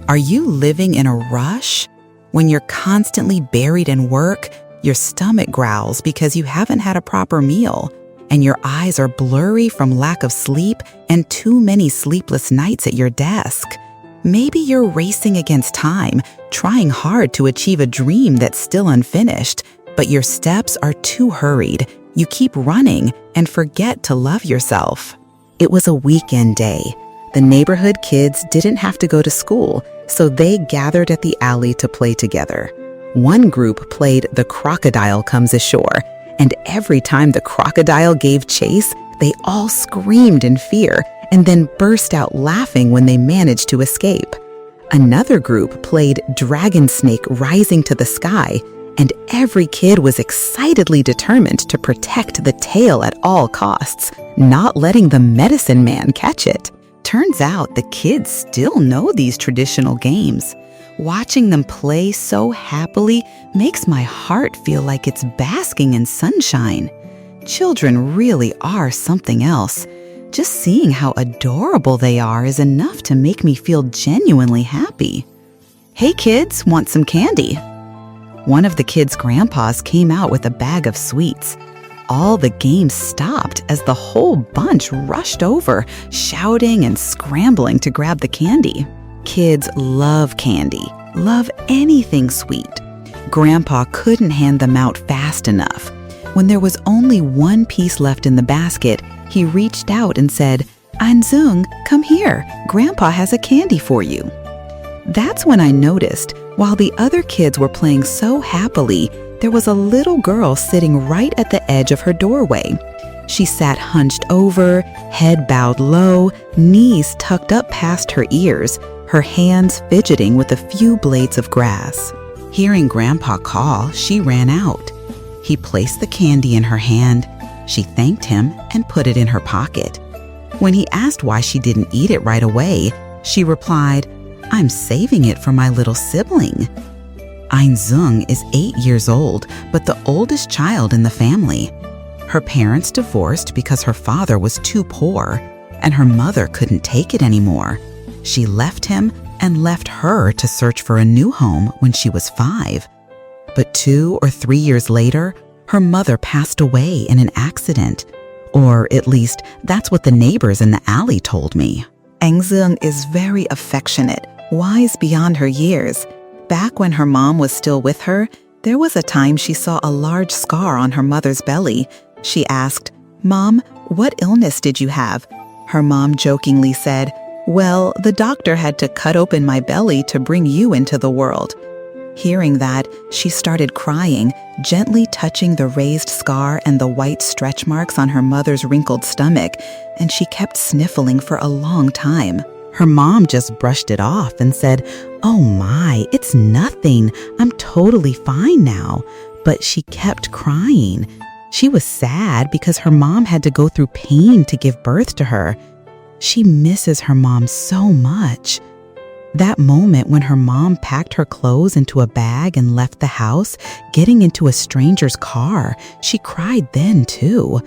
Are you living in a rush? When you're constantly buried in work, your stomach growls because you haven't had a proper meal, and your eyes are blurry from lack of sleep and too many sleepless nights at your desk. Maybe you're racing against time, trying hard to achieve a dream that's still unfinished, but your steps are too hurried. You keep running and forget to love yourself. It was a weekend day. The neighborhood kids didn't have to go to school, so they gathered at the alley to play together. One group played The Crocodile Comes Ashore, and every time the crocodile gave chase, they all screamed in fear and then burst out laughing when they managed to escape. Another group played Dragon Snake Rising to the Sky, and every kid was excitedly determined to protect the tail at all costs, not letting the medicine man catch it. Turns out the kids still know these traditional games. Watching them play so happily makes my heart feel like it's basking in sunshine. Children really are something else. Just seeing how adorable they are is enough to make me feel genuinely happy. Hey kids, want some candy? One of the kids' grandpas came out with a bag of sweets. All the games stopped as the whole bunch rushed over, shouting and scrambling to grab the candy. Kids love candy, love anything sweet. Grandpa couldn't hand them out fast enough. When there was only one piece left in the basket, he reached out and said, "Ánh Dương, come here. Grandpa has a candy for you." That's when I noticed, while the other kids were playing so happily, there was a little girl sitting right at the edge of her doorway. She sat hunched over, head bowed low, knees tucked up past her ears, her hands fidgeting with a few blades of grass. Hearing Grandpa call, she ran out. He placed the candy in her hand. She thanked him and put it in her pocket. When he asked why she didn't eat it right away, she replied, "I'm saving it for my little sibling." Ánh Dương is 8 years old, but the oldest child in the family. Her parents divorced because her father was too poor, and her mother couldn't take it anymore. She left him and left her to search for a new home when she was 5. But 2 or 3 years later, her mother passed away in an accident. Or at least, that's what the neighbors in the alley told me. Ánh Dương is very affectionate, wise beyond her years. Back when her mom was still with her, there was a time she saw a large scar on her mother's belly. She asked, "Mom, what illness did you have?" Her mom jokingly said, "Well, the doctor had to cut open my belly to bring you into the world." Hearing that, she started crying, gently touching the raised scar and the white stretch marks on her mother's wrinkled stomach, and she kept sniffling for a long time. Her mom just brushed it off and said, "Oh my, it's nothing. I'm totally fine now." But she kept crying. She was sad because her mom had to go through pain to give birth to her. She misses her mom so much. That moment when her mom packed her clothes into a bag and left the house, getting into a stranger's car, she cried then too.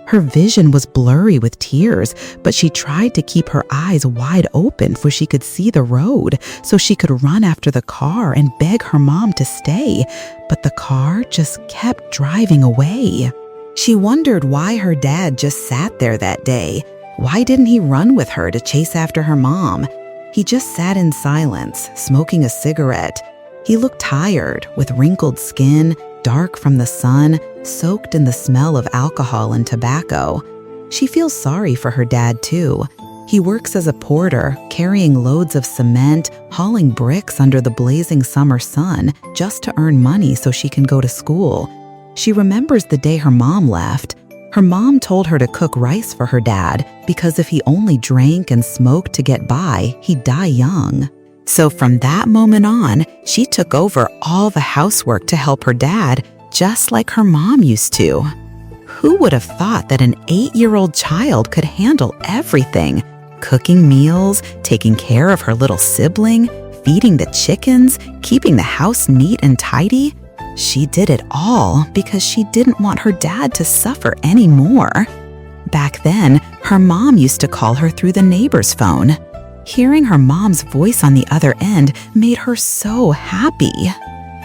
Her vision was blurry with tears, but she tried to keep her eyes wide open so she could see the road, so she could run after the car and beg her mom to stay. But the car just kept driving away. She wondered why her dad just sat there that day. Why didn't he run with her to chase after her mom? He just sat in silence, smoking a cigarette. He looked tired, with wrinkled skin, dark from the sun, soaked in the smell of alcohol and tobacco. She feels sorry for her dad, too. He works as a porter, carrying loads of cement, hauling bricks under the blazing summer sun just to earn money so she can go to school. She remembers the day her mom left. Her mom told her to cook rice for her dad because if he only drank and smoked to get by, he'd die young. So from that moment on, she took over all the housework to help her dad, just like her mom used to. Who would have thought that an 8-year-old child could handle everything? Cooking meals, taking care of her little sibling, feeding the chickens, keeping the house neat and tidy. She did it all because she didn't want her dad to suffer anymore. Back then, her mom used to call her through the neighbor's phone. Hearing her mom's voice on the other end made her so happy.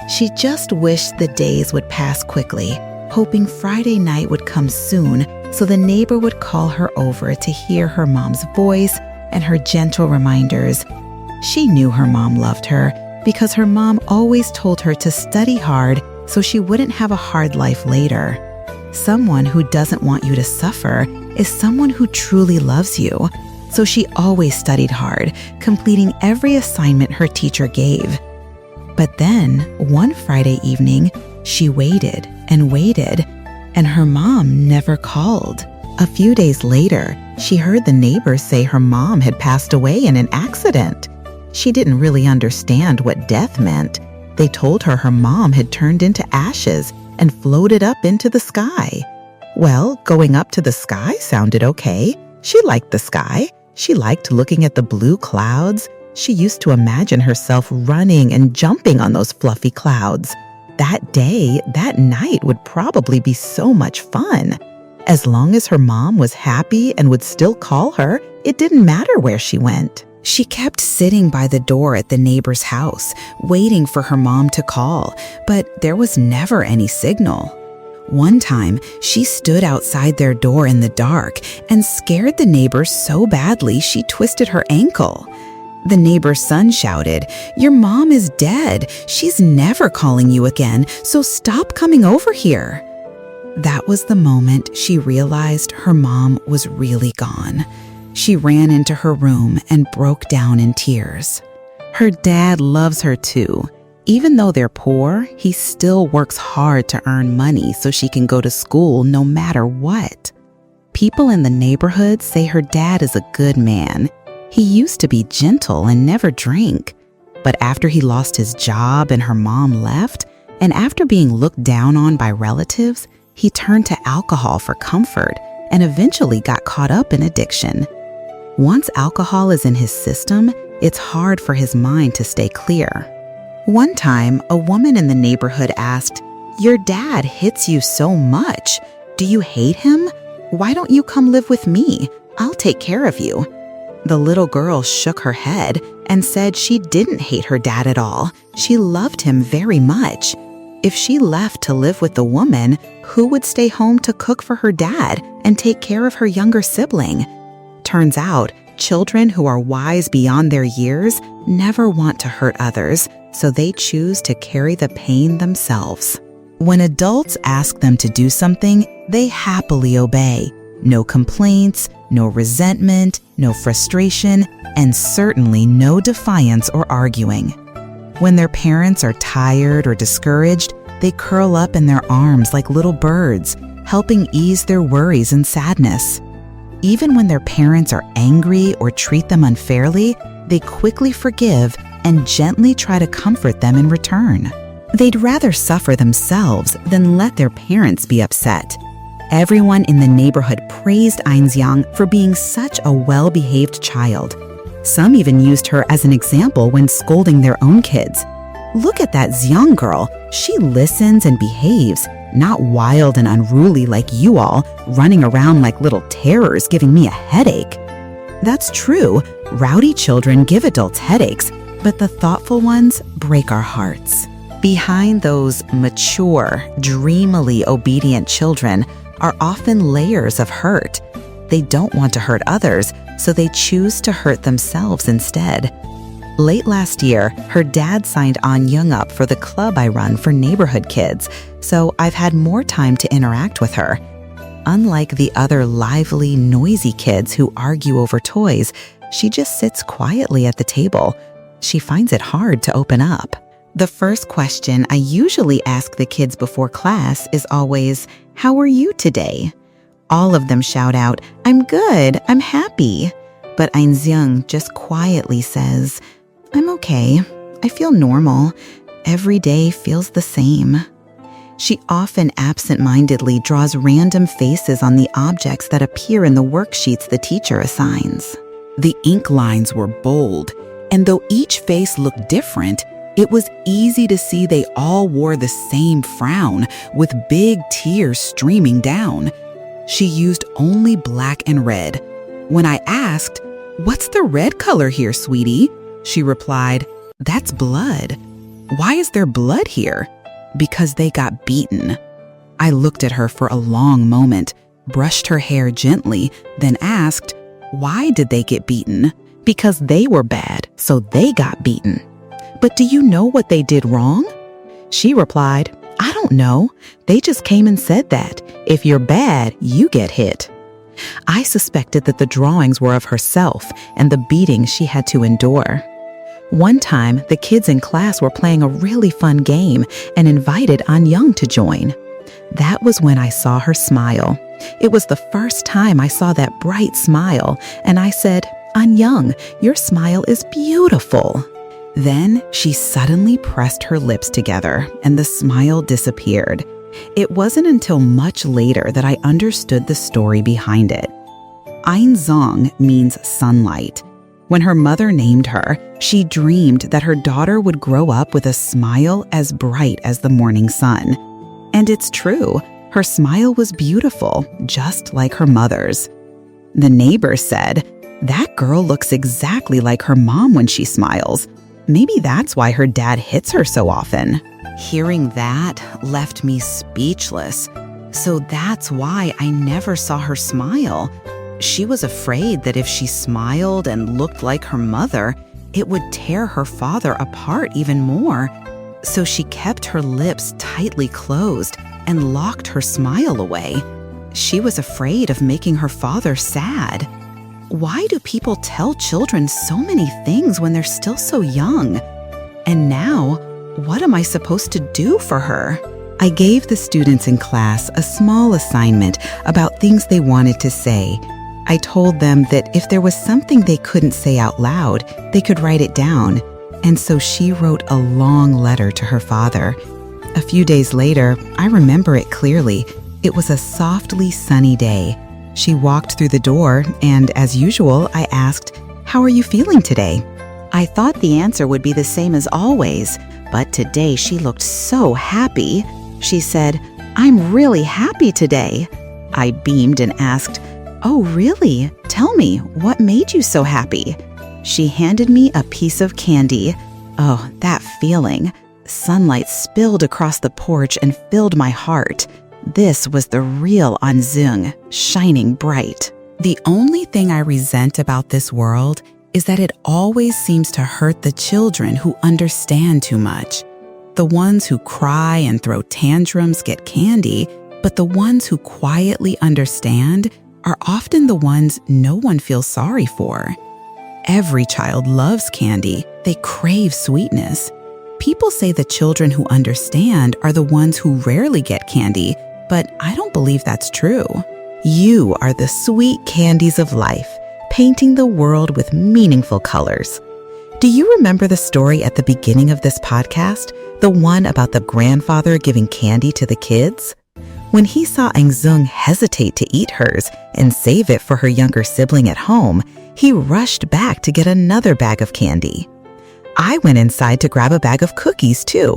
She just wished the days would pass quickly, hoping Friday night would come soon so the neighbor would call her over to hear her mom's voice and her gentle reminders. She knew her mom loved her because her mom always told her to study hard so she wouldn't have a hard life later. Someone who doesn't want you to suffer is someone who truly loves you. So she always studied hard, completing every assignment her teacher gave. But then, one Friday evening, she waited, and her mom never called. A few days later, she heard the neighbors say her mom had passed away in an accident. She didn't really understand what death meant. They told her mom had turned into ashes and floated up into the sky. Well, going up to the sky sounded okay. She liked the sky. She liked looking at the blue clouds. She used to imagine herself running and jumping on those fluffy clouds. That day, that night would probably be so much fun. As long as her mom was happy and would still call her, it didn't matter where she went. She kept sitting by the door at the neighbor's house, waiting for her mom to call, but there was never any signal. One time, she stood outside their door in the dark and scared the neighbor so badly she twisted her ankle. The neighbor's son shouted, "Your mom is dead. She's never calling you again, so stop coming over here." That was the moment she realized her mom was really gone. She ran into her room and broke down in tears. Her dad loves her too. Even though they're poor, he still works hard to earn money so she can go to school no matter what. People in the neighborhood say her dad is a good man. He used to be gentle and never drink. But after he lost his job and her mom left, and after being looked down on by relatives, he turned to alcohol for comfort and eventually got caught up in addiction. Once alcohol is in his system, it's hard for his mind to stay clear. One time, a woman in the neighborhood asked, "Your dad hits you so much. Do you hate him? Why don't you come live with me? I'll take care of you." The little girl shook her head and said she didn't hate her dad at all. She loved him very much. If she left to live with the woman, who would stay home to cook for her dad and take care of her younger sibling? Turns out, children who are wise beyond their years never want to hurt others, so they choose to carry the pain themselves. When adults ask them to do something, they happily obey. No complaints, no resentment, no frustration, and certainly no defiance or arguing. When their parents are tired or discouraged, they curl up in their arms like little birds, helping ease their worries and sadness. Even when their parents are angry or treat them unfairly, they quickly forgive and gently try to comfort them in return. They'd rather suffer themselves than let their parents be upset. Everyone in the neighborhood praised Ánh Dương for being such a well-behaved child. Some even used her as an example when scolding their own kids. "Look at that Xiang girl. She listens and behaves, not wild and unruly like you all, running around like little terrors giving me a headache." That's true. Rowdy children give adults headaches, but the thoughtful ones break our hearts. Behind those mature, dreamily obedient children are often layers of hurt. They don't want to hurt others, so they choose to hurt themselves instead. Late last year, her dad signed Ánh Dương up for the club I run for neighborhood kids, so I've had more time to interact with her. Unlike the other lively, noisy kids who argue over toys, she just sits quietly at the table. She finds it hard to open up. The first question I usually ask the kids before class is always, "How are you today?" All of them shout out, "I'm good, I'm happy." But Ánh Dương just quietly says, "I'm okay. I feel normal. Every day feels the same." She often absent-mindedly draws random faces on the objects that appear in the worksheets the teacher assigns. The ink lines were bold, and though each face looked different, it was easy to see they all wore the same frown, with big tears streaming down. She used only black and red. When I asked, "What's the red color here, sweetie?" She replied, "That's blood." "Why is there blood here?" "Because they got beaten." I looked at her for a long moment, brushed her hair gently, then asked, "Why did they get beaten?" "Because they were bad, so they got beaten." "But do you know what they did wrong?" She replied, "I don't know. They just came and said that. If you're bad, you get hit." I suspected that the drawings were of herself and the beatings she had to endure. One time, the kids in class were playing a really fun game and invited Ánh Dương to join. That was when I saw her smile. It was the first time I saw that bright smile, and I said, "Ánh Dương, your smile is beautiful." Then she suddenly pressed her lips together, and the smile disappeared. It wasn't until much later that I understood the story behind it. Ánh Dương means sunlight. When her mother named her, she dreamed that her daughter would grow up with a smile as bright as the morning sun. And it's true, her smile was beautiful, just like her mother's. The neighbor said, "That girl looks exactly like her mom when she smiles. Maybe that's why her dad hits her so often." Hearing that left me speechless. So that's why I never saw her smile. She was afraid that if she smiled and looked like her mother, it would tear her father apart even more. So she kept her lips tightly closed and locked her smile away. She was afraid of making her father sad. Why do people tell children so many things when they're still so young? And now, what am I supposed to do for her? I gave the students in class a small assignment about things they wanted to say. I told them that if there was something they couldn't say out loud, they could write it down. And so she wrote a long letter to her father. A few days later, I remember it clearly. It was a softly sunny day. She walked through the door, and as usual, I asked, "How are you feeling today?" I thought the answer would be the same as always, but today she looked so happy. She said, "I'm really happy today." I beamed and asked, "Oh, really? Tell me, what made you so happy?" She handed me a piece of candy. Oh, that feeling. Sunlight spilled across the porch and filled my heart. This was the real Ánh Dương, shining bright. The only thing I resent about this world is that it always seems to hurt the children who understand too much. The ones who cry and throw tantrums get candy, but the ones who quietly understand are often the ones no one feels sorry for. Every child loves candy. They crave sweetness. People say the children who understand are the ones who rarely get candy, but I don't believe that's true. You are the sweet candies of life, painting the world with meaningful colors. Do you remember the story at the beginning of this podcast? The one about the grandfather giving candy to the kids? When he saw Ánh Dương hesitate to eat hers and save it for her younger sibling at home, he rushed back to get another bag of candy. I went inside to grab a bag of cookies too.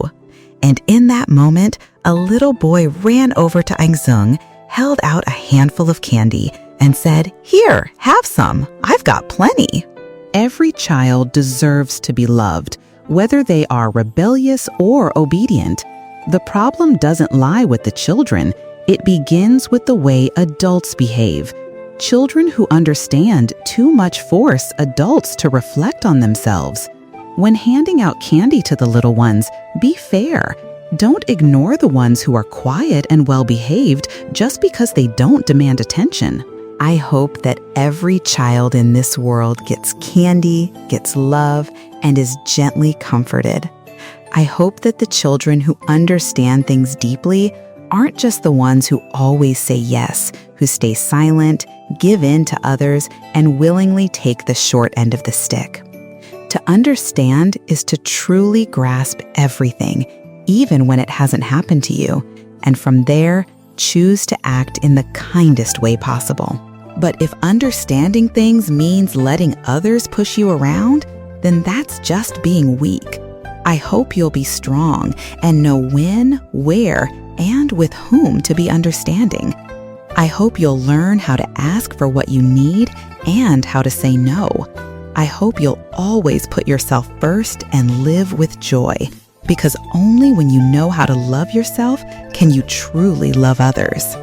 And in that moment, a little boy ran over to Ánh Dương, held out a handful of candy, and said, "Here, have some. I've got plenty." Every child deserves to be loved, whether they are rebellious or obedient. The problem doesn't lie with the children. It begins with the way adults behave. Children who understand too much force adults to reflect on themselves. When handing out candy to the little ones, be fair. Don't ignore the ones who are quiet and well-behaved just because they don't demand attention. I hope that every child in this world gets candy, gets love, and is gently comforted. I hope that the children who understand things deeply aren't just the ones who always say yes, who stay silent, give in to others, and willingly take the short end of the stick. To understand is to truly grasp everything, even when it hasn't happened to you, and from there, choose to act in the kindest way possible. But if understanding things means letting others push you around, then that's just being weak. I hope you'll be strong and know when, where, and with whom to be understanding. I hope you'll learn how to ask for what you need and how to say no. I hope you'll always put yourself first and live with joy, because only when you know how to love yourself can you truly love others.